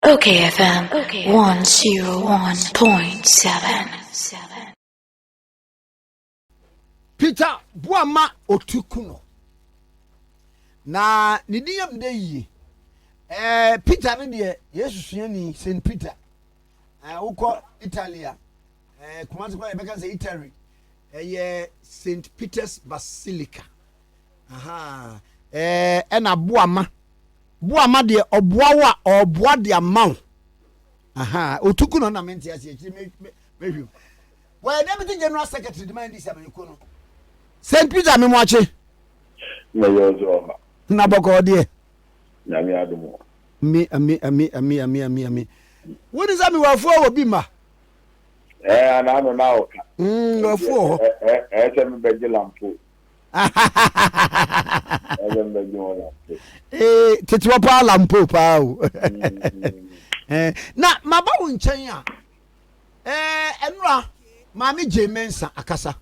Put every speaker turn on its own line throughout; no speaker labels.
Okay, FM. Okay. 101.7.
Peter Buama Otukuno. Na nidiyam de yi. Peter ne de Yesu ni Saint Peter. Uko Italia. Kumasi kwa ebeka say Italy. Saint Peter's Basilica. Aha. Ena Buama. Buama de oboa wa oboa de amount. Aha. Otukuno na menti ase me. Well, Deputy General Secretary demand this American. Saint Peter me moache.
Na yozo ma.
Na boko de.
Na mi adumo.
Mi. What is that me wa fo obi ma?
Ana no na oka.
Wa fo.
Se me beje lampo. Me beje lampo.
Tete wa pa lampo pa o. Na maba wo nchen a. Enura Mami Jemensa akasa.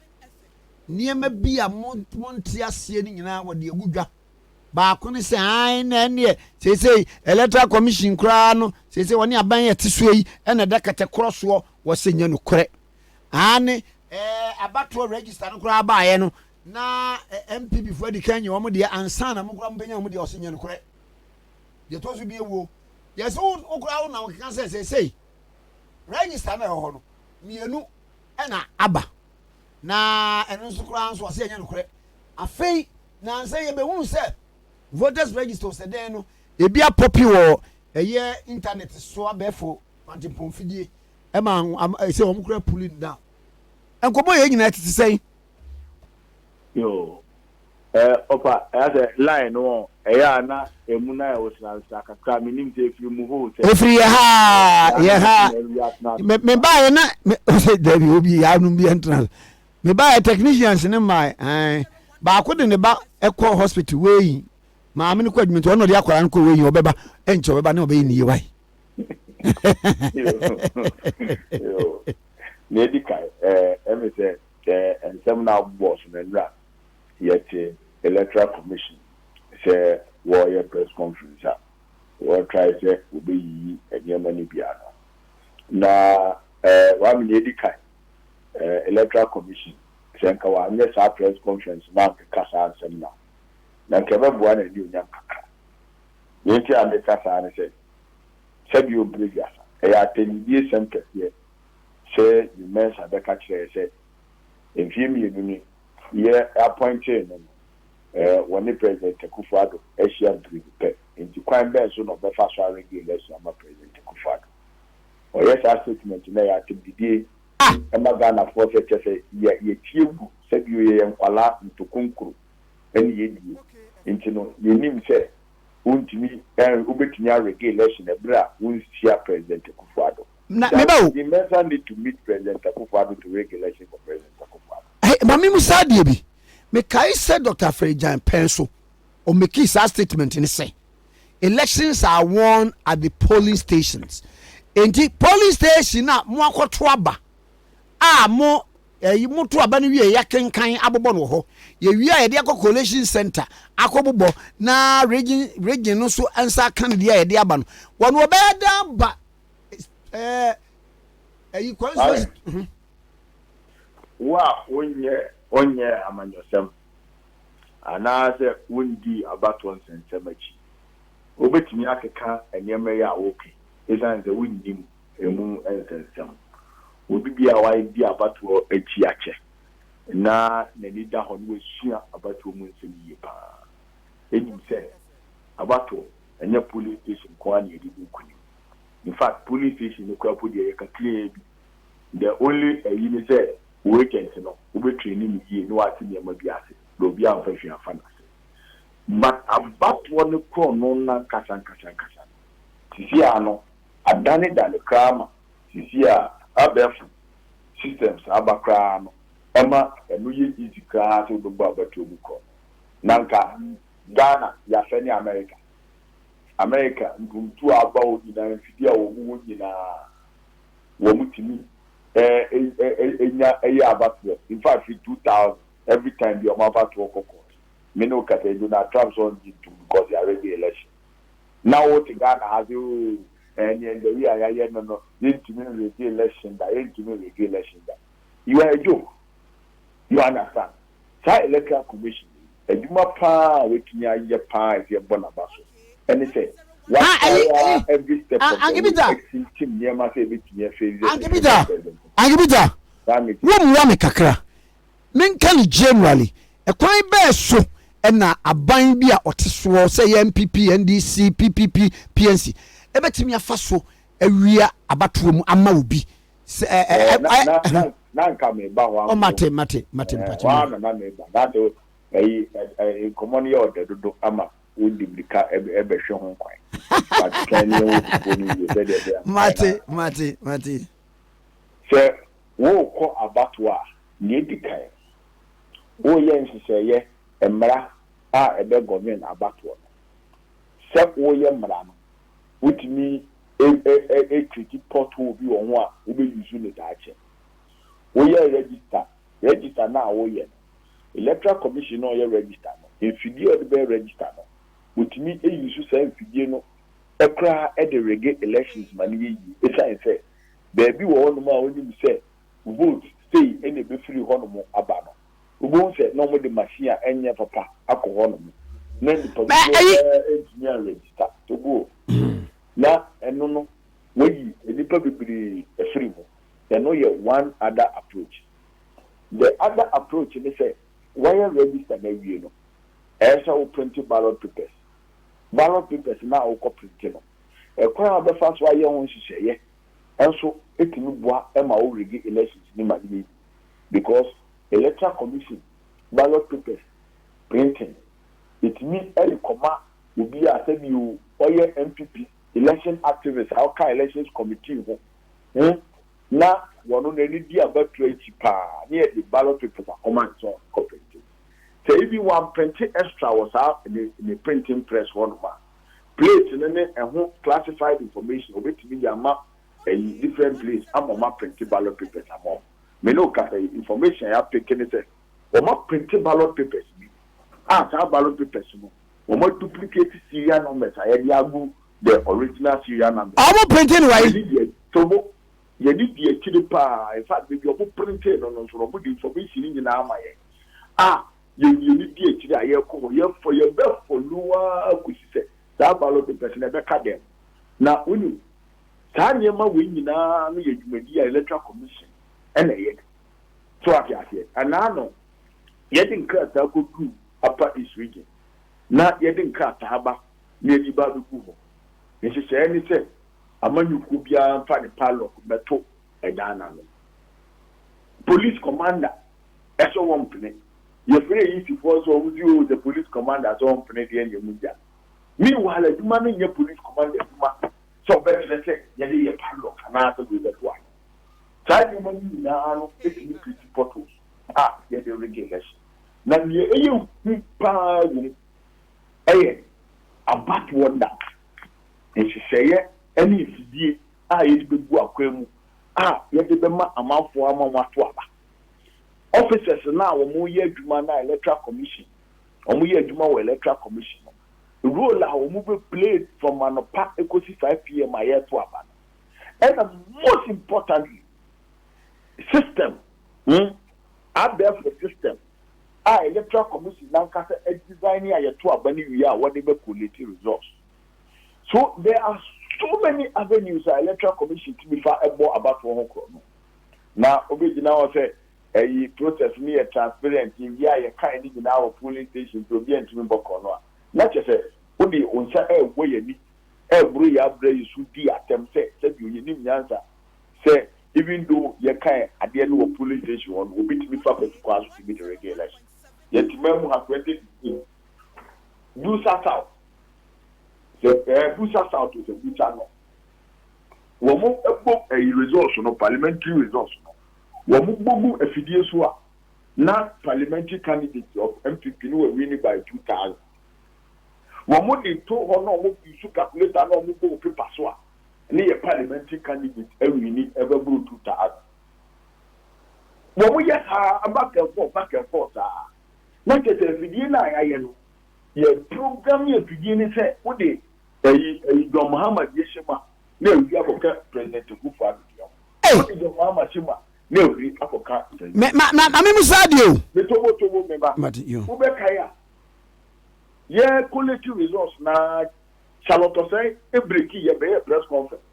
Niema bia monti ase ni nyina wo de egudwa. Ba ko ne se ai na ne sei electoral commission kra no sei woni aban ye teso yi e na da kete kroso wo se nya no kore. Ane abato register no kra ba ye no na MP before di kanye wo mo de ansa na mo kra mbenya mo de o se nya no kore. De to so bi ewo. Yes o kra wo na wo kan sei register na ho no mienu ena aba na eno nso kura nso ase anya nokore afei na nse ye be hu se voters register se den no ebi apopi wo eye internet so abefo antipomfidie e ma se wo kura pulling down enkobo ye nyina tete sei
Yo. Opa, as line no eya na emu na e wosna kakra minim te fi mu ho te.
Efri ye ha me ba ye na say David obi ya no bi entrance me ba technicians ne mai ba ko de ne ba ekọ hospital wey ma me ne ko adwument ono de akwara nko wey obeba enche obeba ne obeyi ni wai
Yo. Medical eme se ensem na boss na nra yet electoral commission say warrior press conference we try say obeyi enyema ni bia no na wa me medical electoral commission say nka wa nye sa press conference na kasa ansem na nka be bua na di onya kaka yenti ande kasa ne say bi obrega ya tenidie sem kese say the mensa be ka kire say enfimi eduni ye appointed no when the president Akufo-Addo Asian Dream into kwan be so no be fa so arrange election ama president Akufo-Addo o yes our statement na ya tibidie ema Ghana for say ye tiegu say bi ye nkwala ntokunkuru eni ye die into no ye nim say untimi ubetimi arrange election ebra unsia president Akufo-Addo
na me ba o
the measure need to meet president Akufo-Addo to arrange election for president Akufo-Addo.
hey mami musadie bi me kai said Dr. Frejan Penso or make his statement in say elections are won at the polling stations. In the polling station na mo akoto aba mo mo to aba ni wie ya kenkan abobo no ho ye wie a ye de akọ collation center akobobo na region no so ansa kan de ye de aba no wono obeda ba constituency
wa onye amanyosem ana se wundi abato nsensemachi obetimi akeka enyeme ya woke esanze wundi emu nsensem obi bia wai di abato echi ache na nida ho no esua abato mu nsem yie pa enim se abato enye police station kwa na edi kuni in fact police station no kwa podi e ka clear bi the only you say weekend no we training yie no ati ne ma bi ase do bi an fa hwe afa na but about one ko no na kasa sisi ano adane dale krama sisi a abef systems abakra no ema enu ye easy kra so do ba batu mu ko nanka Ghana ya fe ni America ntumtu aba o nyina mfidi a wo mu nyina wo mutimi about in fact 2000 every time you about to court me no kata do na Trump on because they are already election now what Ghana has you and the way I no into me election that into me election that you are a joke. You understand? Sa electoral commission adwuma pa wetin aye pa is your bonabaso and he say what every step of the team near my favorite near favorite
Angibita wo me kakra men kan generally e kwan be so na aban bi a oteso say MPP NDC PPP PNC e betimi afa so awia abatoɔ mu ama obi
na nka me ba wa
mate
wa na me ba that common year dodo ama wodi bika ebe hwe ho kwan but kan ye wo ni say there
mate
se wo ko abatwa ni dikai wo ye nhihye emra a ebe government abatwa se wo ye mra no wutimi treaty portal bi won ho a wo be use ne daache wo ye register na wo ye electoral commission no ye register no infidie o be register no wutimi use say infidie no ekra e de rege elections mani yi e say baby wo no ma oni mi say vote stay any be free ho no mo aba no wo say no mo de machine enye papa akọ ho no mo na the engineer register to go na eno no we nipa bibiri free mo there no one other approach. The other approach is say why register na wie no esa wo print ballot papers na wo ko print no e kwa abefa so aye ho hihye enso etimi boa ema wo regi elections ni mani because electoral commission ballot papers printing it mean any comma will be a say you oye MPP election activists how can elections committee ho na wono na ni dia batwa echi pa near the ballot papers are command so corporate so if you want print extra was out in the printing press one ma plate and classified information obetimi ya ma a different place am ma print ballot papers am me no ka information ya picking it o ma print ballot papers bi sa ballot papers no o ma duplicate serial numbers ya agu the original serial number
am printing why
so ye di die kiri pa in fact be you print no so no the information ni na ama ye ye ni die kiri aye ko ye for ye be follow akusise that ballot papers na be ka dem na uni saa nyema we nyina no ye dwumadi ya electoral commission ena ye so afiase anano ye din krata ko du apa is region na ye din krata haba ne di ba bi ku ho ne se ni se amanyuku bia mfa ne palo beto edana no police commander eso won pene ye free yi for so we the police commander so won pene de enye muja meanwhile aduma no nye police commander aduma so better let's say ye palo kana so we that one try you money na no take me pretty photos ye the regulation na ye eyu pa ni about wonder and she say any fidie ye be bu akwam ye de be ma amanfo amanwato aba officers na wo mo ye adwuma na electoral commission wo ye adwuma wo electoral commission the role a wo mo be play from anopa ekosi 5 PM aye to aba and most importantly system abf system electoral commission na kasa design aye to aba ni wi a wo de be collect results. So there are so many avenues that electoral commission to be far about one no. Now, obejina was say process me a transparent in ya kind in our polling station to be into Bokono. Not just say, only on say way ni every abre you di attempt say you need answer. Say even though you kind at the end of polling station one will be to be far to class to be the regulation. Yet memu have created do sat out. The Busa South is a Busa no. Womo a resource no parliamentary resource no. Womo bogu a fidie na parliamentary candidate of MPP no were winning by 2,000. Womo de to hono mo use calculator no mo go paper so ni a parliamentary candidate winning ever go 2,000. Womo yes back and forth na ke te fidie na aye no. Ye program ye fidie ni say wo de John Muhammad Yeshima na ewi akɔka president Kufu Addo what is the mama chima na ewi akɔka
ma me musadio
me tobo me ba
mati yo
wo be kaya ye collective results na Charlotte say e break ye be press conference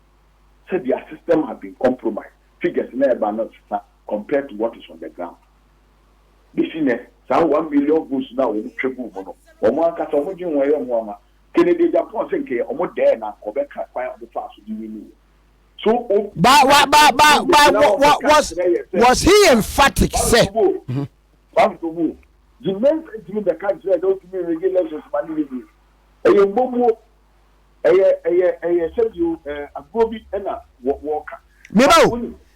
said their system have been compromised figures na eba not compared to what is on the ground this is sa 1 million votes now we triple mono omo aka so mo jin wo ye mo ama Kennedy Japan say nke omo there na ko be ka kwa the fast di win so was he emphatic say the men in the country don't mean regulations money with you bomo said you agobi na worker
me ba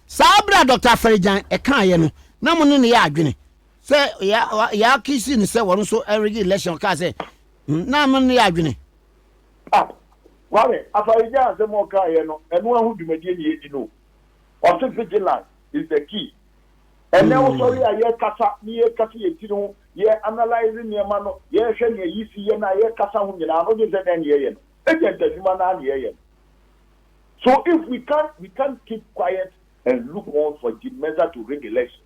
sabra Dr. Ferijan e kan ye no na mo ne ya adwene say ya kisi ni say won so regulation ka say na mo ne ya adwene
Wale, Afarijan se mo ka ye no, enu ahu dwumadie ni edi no. Ose vigilance is the key. And now sorry aye kasa, ni ye kasa ye ti no, ye analyze ni ma no, ye hwe ni yisi ye na ye kasa hu nyina no de se na ye no. Agent adwuma na na ye no. So if we can't keep quiet and look on for the measure to regulation.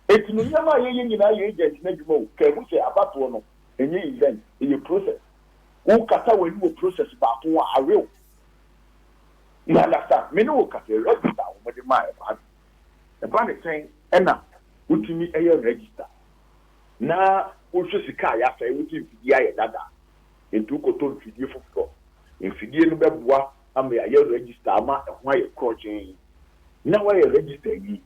Eti no nyama ye nyina ye agent na dwuma o, ka mu se abato no, enye event, enye process. Who kata when you process back to a real. You understand? Me no kata register with the my bad. The bad is saying, Enna, what me a register. Na, also sika ya say, what if the dada. Into cotton fiddy for floor. In fiddy no bebois, I may a register, ma, and why a crotching. Now I register ye.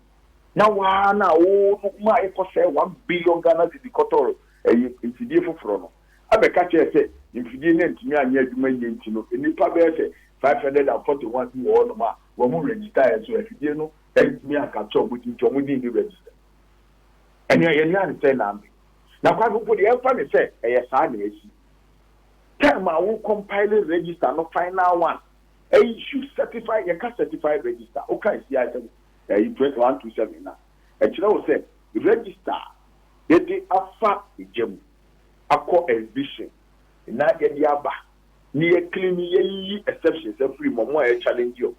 Now, my cost 1 billion Ghana to the cotton, in fiddy for front. I be catch say if you didn't me anya adwuma yenti no enipa be say 541 wo no ma wo mu register so if you no me aka cho but ncho mu din register enya ye nya say na me na kwa go dey emfa me say e sa na esi time a wo compile register no final one e should certify you can certify register okay see I say 2127 na e kire wo say register e dey afa ejemu akọ exhibition na yedi aba ni e clean yi exceptions free mo e challenge yo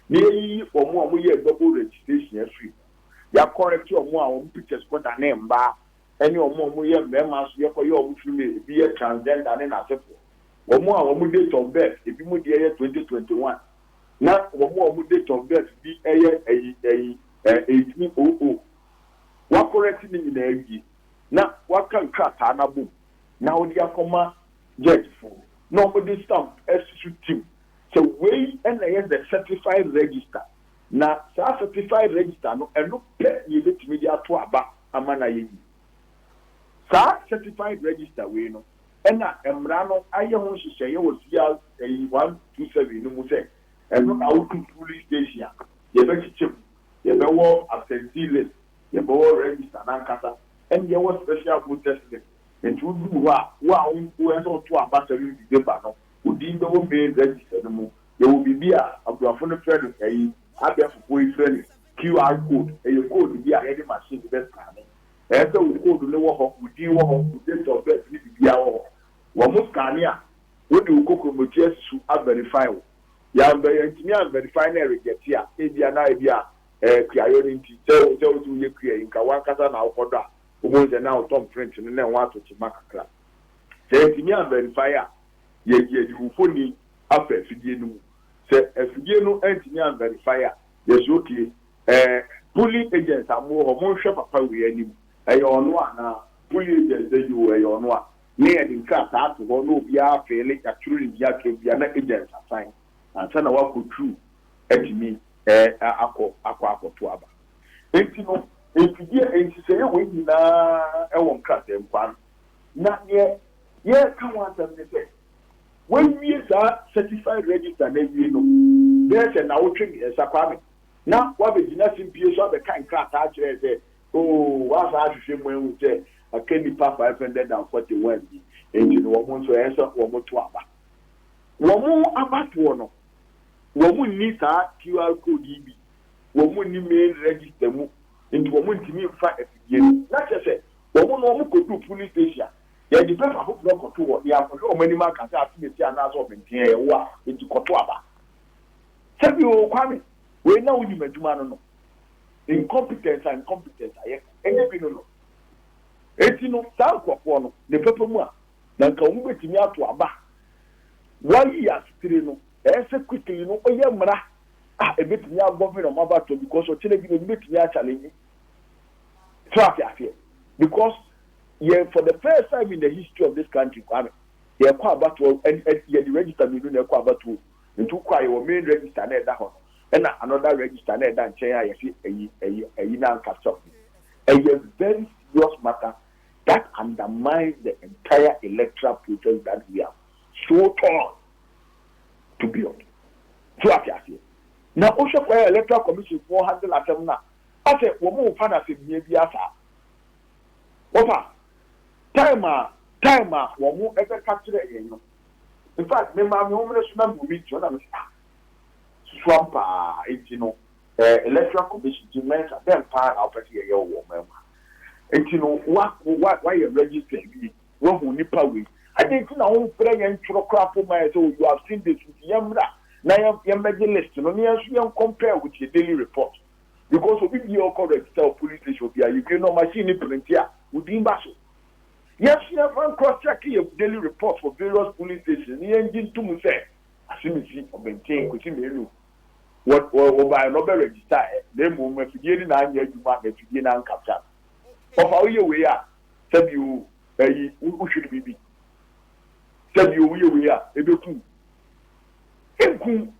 ni yi omo ye double registration free ya correct omo a omo pictures ko da na mba eni omo ye mema so ye ko ye omo free bi ye transgender ne na sefo omo a omo date of birth e bi mo de ye 2021 na omo date of birth bi eye 1800 wa correct ni na yi na wa kan krata na bom now the akoma judge for nobody stamp execute so we and the certified register na certified register no and no pay you let media to aba amana yi certified register we no and na emra no aye ho hihye ye wo sia 127 no mu say and no out to police station ye be chichim ye be wo absentee list ye be wo register na nkasa and ye wo special protest list and to do what who has all to ambassador the banner who didn't know me register no more. There will be beer of the phone friend a be for friend QR code and code be a heavy machine the best scanning. And so we code no work with you to date of birth be our one more scania when you cook materials to verify. Ya engineer verify na reject here. Ebia na ebia priority tell to you create in Kawakasa na okoda. Umoja now Tom French and then want to makakra. Say to me and verifier, ye phone after Fidiano. Say a Fidiano and verifier, yes, okay. Bully agents are more shop papa we any. A on one bully agents they do a on one. Near in class out to one no be a fairly actually Biana agents are fine. And son of what could true at me aqua to Abba. If you say we na e won crack dem kwan na ye come on them say when we are certified register na we no there say na wo twin esakwame na wa be gina simpie so be kan crack a kire say oh wa sa hwehwe mo enwu say akani pa 541 engine wo mo so eso wo mo to aba wo mo abato no wo mo ni sa QR code bi wo mo ni main register mu into woman to me fight again. Not just say, woman could do police station. Yeah, the paper hope not to what they have for many markets after the Tiana of in Tia into Cotuaba. Sabi o kwame we na woni madwuma no incompetence aye enye bi no eti no saa kwafo no ne pepa mu a na nka wo betimi ato aba 1 year three no ese quickly no oye mra ebetimi agbover no aba to because o chile bi no betimi a challenge because for the first time in the history of this country kwame ye kwa abato and ye the register me no na kwa abato into kwa your main register na da ho and another register na da nchen ya see eyi na capture a very serious matter that undermines the entire electoral process that we have so torn to build. So now also for electoral commission 400 atem na I say wo mo fa na se bia bia sa opa time wo mo e be capture yen no. In fact, me ma me home na suna bu mi jo na me swampa etino electoral commission to mention them part of the year wo ma etino why you register bi wo hu nipa we I think na won pre yen tworo crap ma so you have seen this yamra na yam list no me asu yan compare with your daily report because obi bi your correct tell police station bi you know machine print here udin ba so yes you have cross check your daily report for various police stations ni engine to mu say asimisi obenten ko ti melu what by no be register dem mo mafidie ni na anya adwuma na fidie na capture of how you we are said you who should be said you we are ebeku enku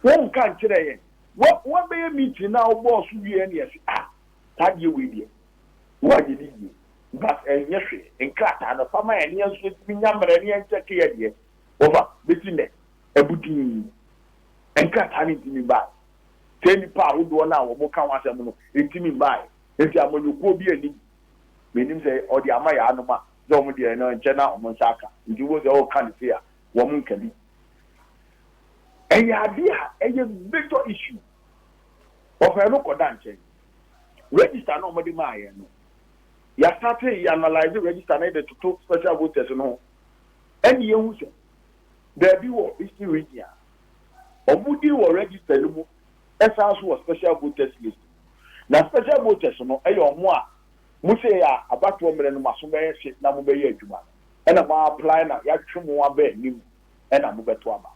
won kan kire yen what be meeting now boss we any yes that you we there what did you but yeswe nkata no fama eni enso nyamre ni encheke ye de over between them ebudin nkata ni timi ba teni pa wodo na wo kan wasem no etimi ba enti amanyuko bi ani menim say odi amaya anoma zo mu de no nche na omunsaka ndi wo ze o kan fear wo mu nkali eya dia eye major issue of no kodanche register no modi ma ye no ya started analyze register na the total special voters no any you say there be what history region omudi wo register no essence was special voters list na special voters no e yo mo a mu say ya abato mere no maso be hye na mo be ye adwuma e na ma apply na ya twemo aba nim e na mo beto aba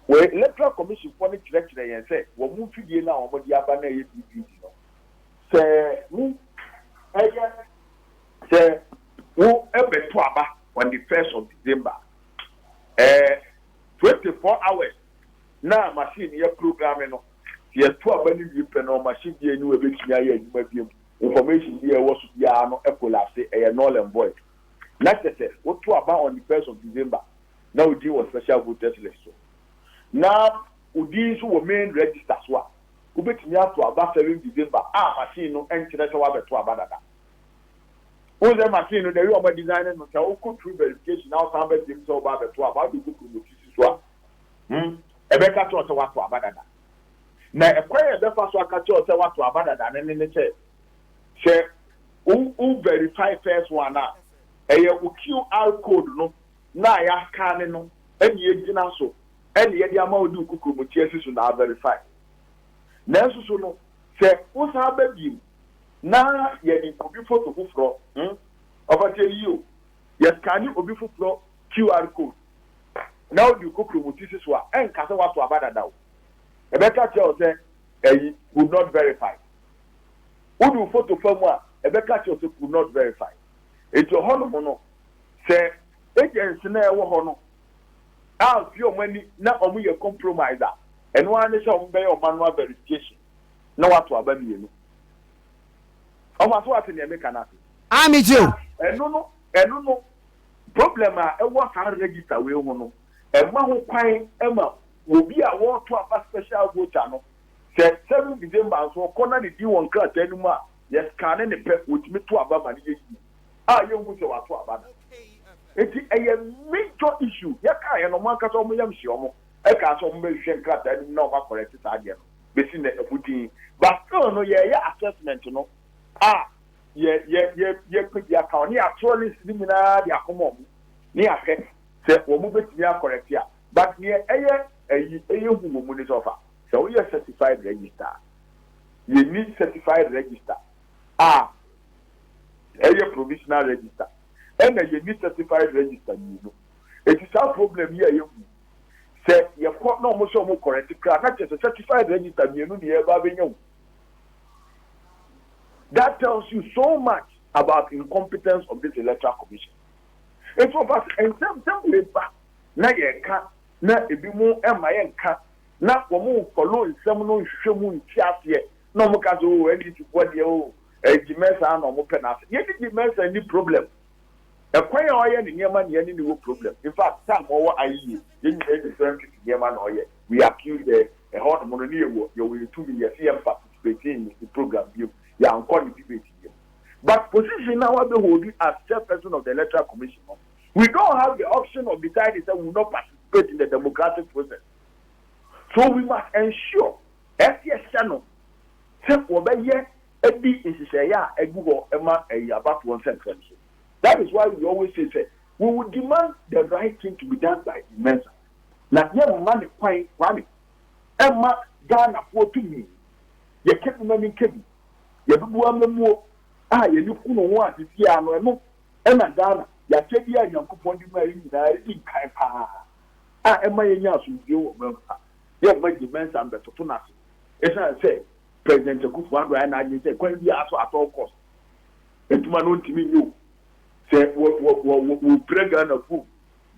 we electoral commission for the kire yen say wo mu fidie na wo di aba na ye DPD no say mu say who ever to aba on the 1st of December 24 hours na machine ye program no ye to aba ni bi pe no machine ye ni we betumi aye adwuma biem information bi e wo so bia no e collapse e null and void na tete wo to aba on the 1st of December na we do special voters list now udi so wo main register so a wo betumi ato aba 7 December machine no enkire se wa beto aba dada who the machine no dey we oba design no say o go through verification now some be dim so ba beto aba do go promote so ebeka to se wa to aba dada na ekwaye be fa so aka to se wa to aba dada ne che say who verify first one na eye o QR code no na ya scan no eni ejina so eni ye dia ma odi kuku mo tie so na verify na so no say o sa ba bi na ye ni obi photo fufro obate you ye scan obi fufro QR code na odi kuku mo tie so a enka se wa to abada dawo e be ka che o say would not verify udu photo from a be ka che o say would not verify eto hono mo no say agency na e wo hono fi o mani na omu ye compromiser eno ane se omu be o manual verification na wato aba mienu o ma so ati ne meka na
Amijo
eno no problem a e wo kan register we hu no e ma ho kwan e ma obi a wo to aba special voter no se 7 December so kona ni di won kra tanu ma yes kan ne pe otimi to aba ma ne yi ye ngu se wato aba na eti a major issue ya ka ya no man ka so mo yam hye omo e ka so mo be hwe nkrata ni na o ma correct sa ade no be si na ebutin but still no ye assessment no ye pedi account ni actually si mina di akomo ni ahwe se wo mo betimi correct ya but ni you money offer. So we are certified register. You need certified register. Provisional register. And you need certified register. It is our problem here. You say you've got no more correct. Not just a certified register. You know the that tells you so much about incompetence of this electoral commission. It's about some labor. Na ye ka na ebi mu ema ye nka na wo mu follow nsem no hwehwemu ntiase na mo ka so eni tukwa de o ejimesa na mo pe na ye di jimesa ni problem ekwan ya oye ni nyema ne ni wo problem. In fact time wo ayi ye ni different nyema na oye we accuse the hot mo ni ewo you will to be here participate in the program you anko the debate here. But position now we hold as chairperson of the electoral commission. We don't have the option of deciding that we will not participate in the democratic process. So we must ensure FTS channel that is why we always say we will demand the right thing to be done by the Mensa. Now, money point one Emma Ghana for to me. You kept money kebi. You do one more. You look no one to see no Emma Ghana. Ya chebi ya Nyankopon di mari na edi kai pa ema yenya asumdie wo memfa ye ma di mensa ambeto na se esa say president Akufo-Addo na age say kwan bi aso at all cost etuma no ntimi nyu say wo prega na fu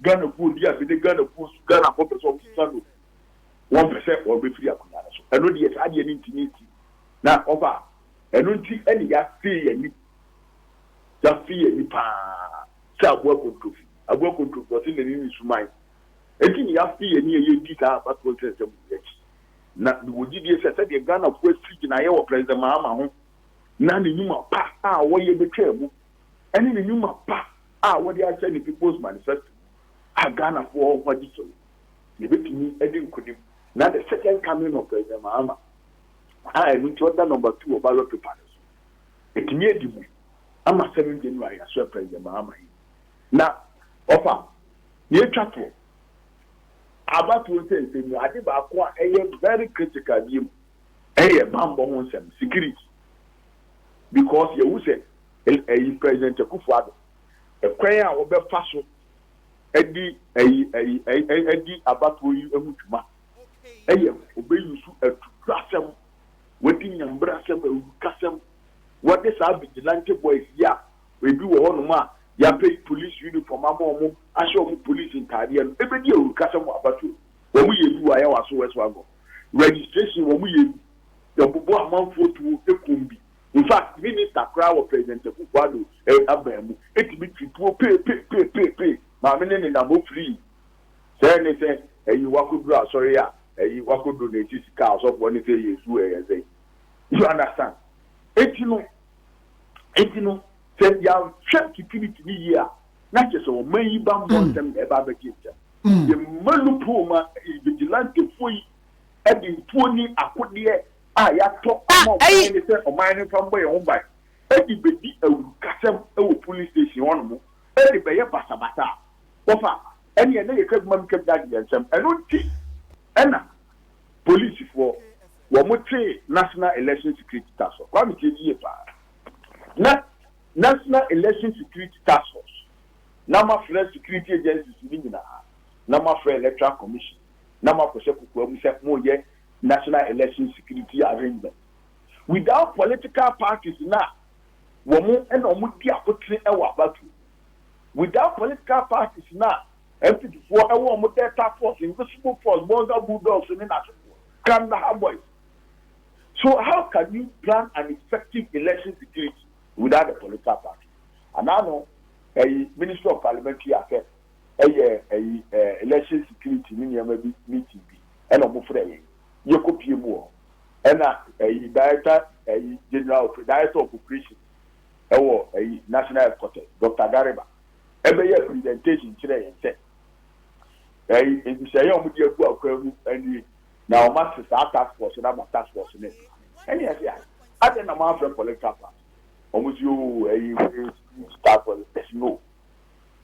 Ghana fu di abide Ghana fu Ghana for person sanu 1% or be free akuna so eno di yes ade ni ntimi ti na over eno nti eni ya fi ye ni pa abua control but in the new sumai eti ni afi ye ni ye dita but process dem na the woji dey say the Ghana for street na ye wo president Mahama ho na ni nyuma pa wo ye betwa mu eni ni nyuma pa wo dey acha ni people's manifesto Ghana for what this so ye betumi edi nkodim na the second coming of president Mahama we to order number 2 of ballot paper etimi edimu ama 7 January as president Mahama na offer ye chapo about to say you ade ba ko very critical dim bambo won sem security because you say president Akufo-Addo kwan a wo be fa so edi abato yi ehutuma obeyusu atrasem wodi nyambrasem kasem what this vigilante boys ya we do wo no ma ya pay police uniform amomo asho police in career ebedi e kasa mo abato wo mu yedu aya waso weswago registration wo mu yedu the bobo amanfo to ekombi in fact minister kra wo president Akufo-Addo abamu etimi tripo pay ma me ne na mo free say ne say eyi wakodura sorry ya eyi wakodo na eti sika so for ne say yesu say you understand etino say ya check security ni here na che so man yi ba mo dem e ba be kicha the malupo ma vigilante foi e di tuoni akode ya to mo ni say o man ni fambo ye humbai e di bedi ewu kasem e wo police station on mo e di be ye basabata ofa eni ene ye kaguma mi kagda di ensem eno ti ena police for wo mo tre National Election Security Task Force kwa mi ti ye pa na National Election Security Task Force, Nama Fresh Security Agencies, Nama Fresh Electoral Commission, Nama Fresh National Election Security Arrangement. Without political parties now, without political parties now, MP4 task force, invisible force, Bonga Bulldogs, and Kandahar boys. So how can you plan an effective election security without a political party? And I know a Minister of Parliamentary Affairs, election security meeting and I'm afraid you could be more. And a director of operations, a national headquarters, Dr. Gariba. Every year presentation today and said, in the Sayon and now Master Task Force and I'm a task force in it. And yes, I think I'm after political party. Almost you start for this. No.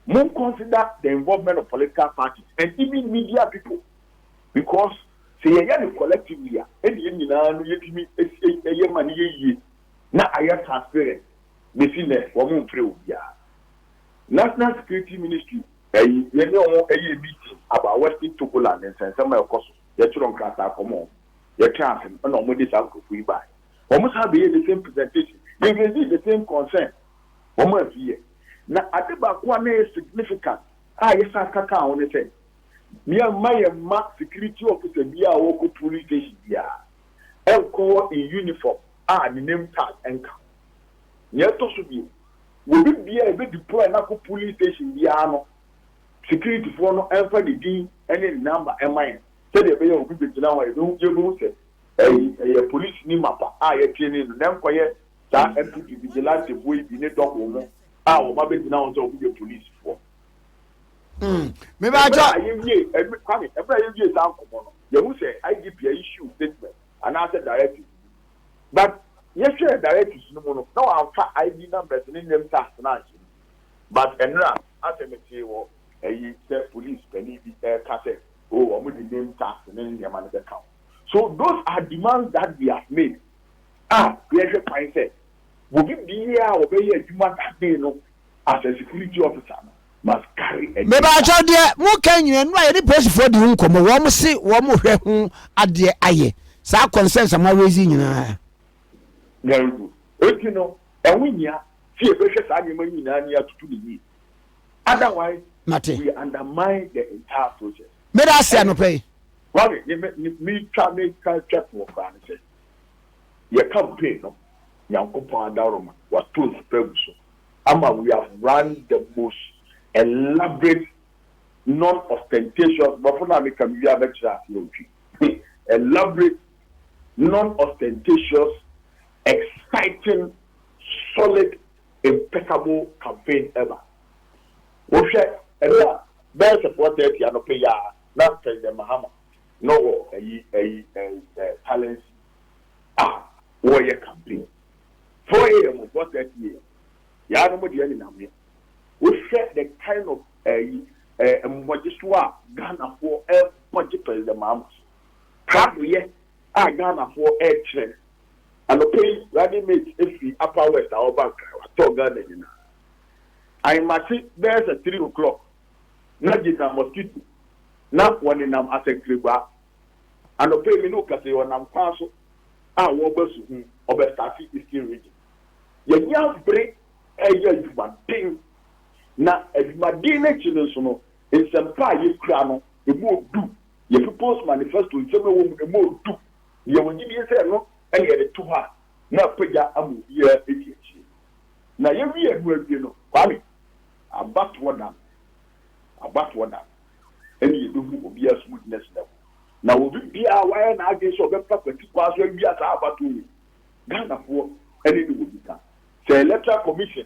More consider the involvement of political parties and even media people because say you collectively any nyina no yetimi eye mani ye na aya transparent mefi ne wo mo mfre obia National Security Ministry you know a meeting about Western Togoland and some of course you don't cast out come on you can't and no more this uncle we buy almost have the same presentation you can see the same concern almost here now at the back one is significant yes I can't on it near my security officer be our local police station in uniform the name tag and count yet to be will be a bit deployed na police station biano security for no enter the din any number am I say the be obi be now e do say a police ni mapa ye training na nkoye that MPP vigilante boy bi ne dog wo o ma be now so obi police for
me ba ja
ye kwame ye sa nkomo no ye hu say IGP issue statement and answer directive but yes, sure, directly no alpha ID numbers in them task but enra as a material police penny cassette oh I'm the name task and then the manager account. So those are demands that we have made. We have a said will be here obey a human being as a security officer must carry a
maybe I told you more can you and why the press for the uncle one see one more at the aye so concerns am raising
very good. You know, and we near see a precious animal in any to the otherwise, we undermine the entire process.
May I say no pay?
Well, me try make check for say. You can't pay no. Yanko Pandaroma was told to Ama we have run the most elaborate, non-ostentatious, but for now we can be a elaborate, non-ostentatious, exciting, solid, impeccable campaign ever. We share a best supported and pay not the Mahama. No, a talent. Warrior campaign. 4 a.m. was what that year. We share the kind of a magistra Ghana for air budget the Mamas. Crab yet, Ghana for air train. And okay, ready make if the upper west our bank talk Ghana. I must see there's at 3 o'clock. Not just a mosquito, not one in them as a criba. And okay, me look at the one I'm council. Wobers of a Staffy Eastern region. You break a year thing. Now, if my DNA children in some fire you crown, you more do. You propose manifesto in some woman, you more do. You will give yourself no, and you had 2 hours. Now, put your amu here, now you will, you know, Kwame, a bat one, and you do be a smoothness level. Now we be our wire and against of the property pass when we are about to Ghana for anything will be done. Say electoral commission.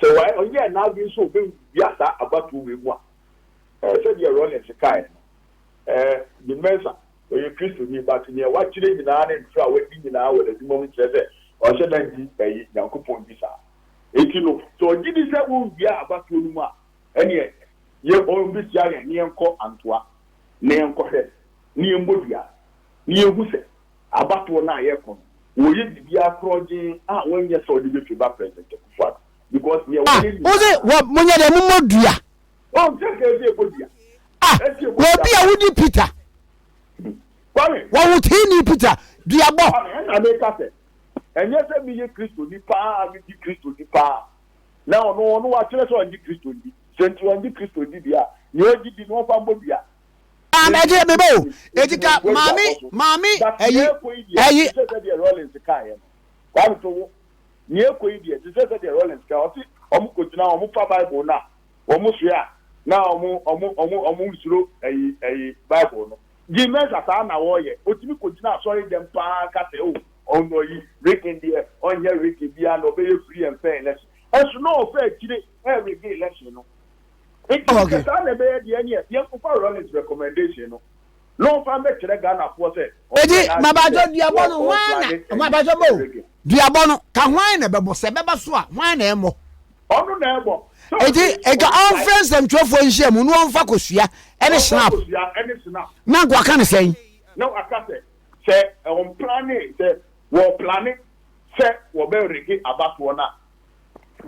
So why on here now being so big we are about to one. Said you're running the kind. The Mensa, or you Christ with me, but near what you did in an and try waiting in our at the moment said or said that you young coupon visa. 18 so did this that won't be about to Numa. And yet, you're all this young and near call Antoine, near Cohet. Ni Mbodia, ni Huse, about one aircon. We be a project, 1 year so the Biba president because we are
was it what Munya de Mumodia?
Oh, just a Bodia.
Will be a woody Peter. What would he need Peter? Diabo,
I make us and yes, I be a Christo di pa, I Christo di pa. Now, no, I tell us on the Christo di, sent you on the Christo di dia, you did not find Bodia.
Ameje bebo ejika mami eyi
Rollins car kwam to ni ekoyi die ti say the Rollins car o si omu ko tuna omu fa Bible na omu sua na omu suro eyi Bible no Jimenez ata na wo ye otimi ko tuna sorry dem pa ka se o ono yi breaking there on here Ricky bia no be free and fair election enso no fair kire every day election no. It's okay. Rollins recommendation. No family Ghana for say.
Mabajo diabono wana. Mabajo bo. Diabono ka hwan na bebo se beba so a hwan na emo.
Ono na ebo.
Eti on friends and 12 for nhyia mu no on fa kosua ene snap.
Ene snap.
Na gwa ka ne sen.
No akase. Say on planning say wo planning say wo be rege abato na.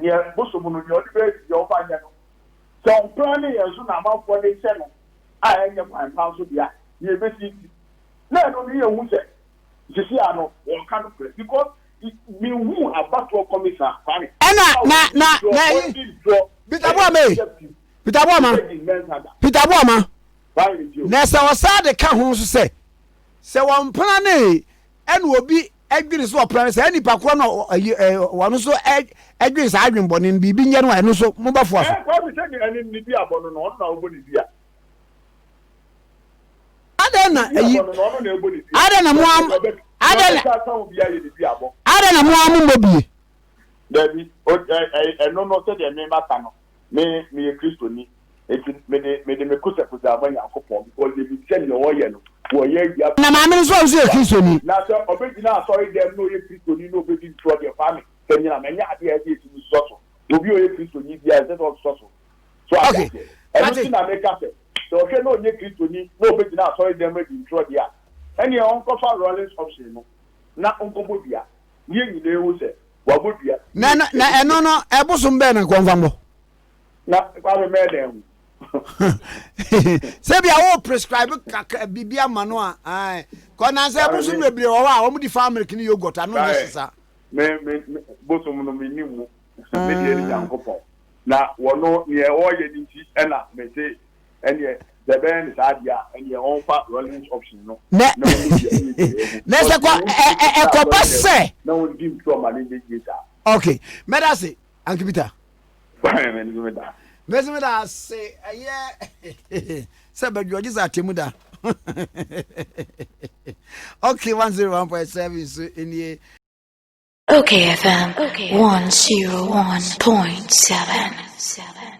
Nye bosomu no nyodi be yo fa nya no. So on planning yanzu na amafo de se no. A enye kwan pa so bia. Ye be si. Na no ni ehu se. Sisi ano wo ka no because me who abato commissioner kwani.
Na Peter Boama. Peter Boama. Na sa wasa de ka ho so se won plan na ene obi adwiri so plan se ani pakro no wano so adwiri sa adwinbo ne bibi nye no eno so mo bafo aso
kwa bi se ni ani ni bi abono no na obo ni bia
adena mo am mo bi
David eno no se de me maka no me Kristoni eti me kusa amanya akopon because they be tell you wo ye no wo ye ya
na ma me so Kristoni
na so obegina sorry dem no ye Kristoni no be din through their family kenya menya ade e ti so obi o ye Kristoni bia se so okay eno ti na make up so okay no ye Kristoni no obegina sorry dem be din through their any on ko fa Rollins option no na onko bobia ye nyine wo se wabobia
na eno no eboso mbe na konfambo
na kwa me dem
se bia wo prescribe bibia ma no a ai ko na se eboso mebre wo a wo di family kini yogurt anu no sisa
me boso mu no me ni mu me di eri jankopon na wono ye o ye di ti na me say ene the ben sadia ene on fa Rollins option no
na se ko ko basse
na won dim to ma ni dey
okay me da say Uncle Peter
me
da say aye se ba George za temu da okay 101.7 so in
Okay FM 101.7